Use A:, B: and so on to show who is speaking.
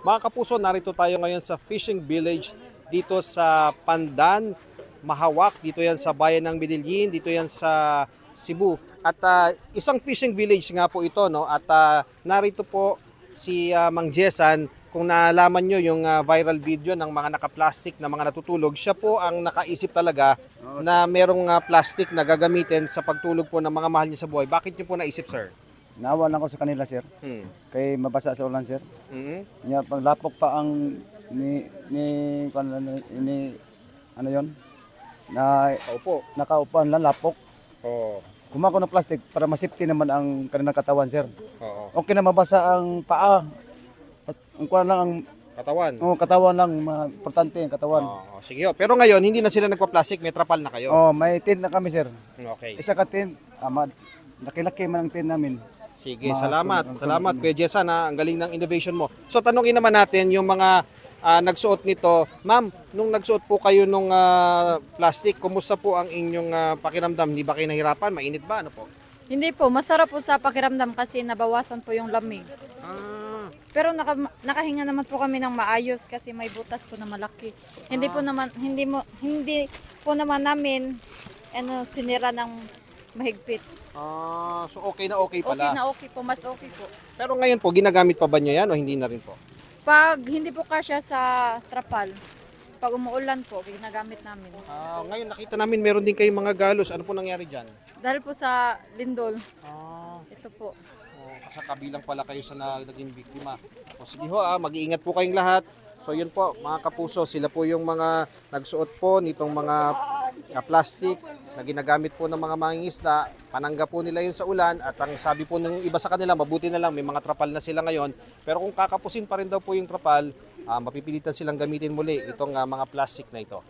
A: Mga kapuso, narito tayo ngayon sa fishing village dito sa Pandan, Mahawak. Dito yan sa bayan ng Medellin, dito yan sa Cebu. At isang fishing village nga po ito, no? At narito po si Mang Jesan. Kung naalaman nyo yung viral video ng mga naka-plastic na mga natutulog, siya po ang nakaisip talaga na merong plastic na gagamitin sa pagtulog po ng mga mahal niya sa buhay. Bakit niyo po naisip, sir?
B: Naawa lang ko sa kanila, sir. Kay mabasa sa ulan, sir. Nya paglapok pa ang ni ano yon? Nakaupo lang lapok.
A: Oo.
B: Kumako ng plastic para masipti naman ang kanilang katawan, sir.
A: Oo.
B: Okay na mabasa ang paa. Ang kuwan lang ang
A: Katawan.
B: katawan lang, importante ang katawan.
A: Oo. Sige. Pero ngayon, hindi na sila nagpa-plastic, may trapal na kayo.
B: May tent na kami, sir.
A: Okay.
B: Isa ka tent, laki-laki man ang tent namin.
A: Sige, salamat. Salamat, Kuya Jesan. Ang galing ng innovation mo. So, tanungin naman natin yung mga nagsuot nito. Ma'am, nung nagsuot po kayo nung plastic, kumusta po ang inyong pakiramdam? Hindi ba kayo nahirapan? Mainit ba? Ano po?
C: Hindi po, masarap po sa pakiramdam kasi nabawasan po yung lamig. Pero nakahinga naman po kami ng maayos kasi may butas po na malaki. Hindi po naman namin sinira ng mahigpit.
A: So okay na okay pala.
C: Okay na okay po, mas okay po.
A: Pero ngayon po, ginagamit pa ba niyo yan o hindi na rin po?
C: Pag hindi po kasya sa trapal, pag umuulan po, ginagamit namin.
A: Ngayon nakita namin meron din kayong mga galos. Ano po nangyari dyan?
C: Dahil po sa lindol, ito po.
A: Sa kabilang pala kayo sa naging biktima. O sige ho, mag-iingat po kayong lahat. So yun po, mga kapuso, sila po yung mga nagsuot po nitong mga plastic na ginagamit po ng mga mangingisda. Panangga po nila yun sa ulan at ang sabi po ng iba sa kanila, mabuti na lang, may mga trapal na sila ngayon. Pero kung kakapusin pa rin daw po yung trapal, mapipilitan silang gamitin muli itong mga plastic na ito.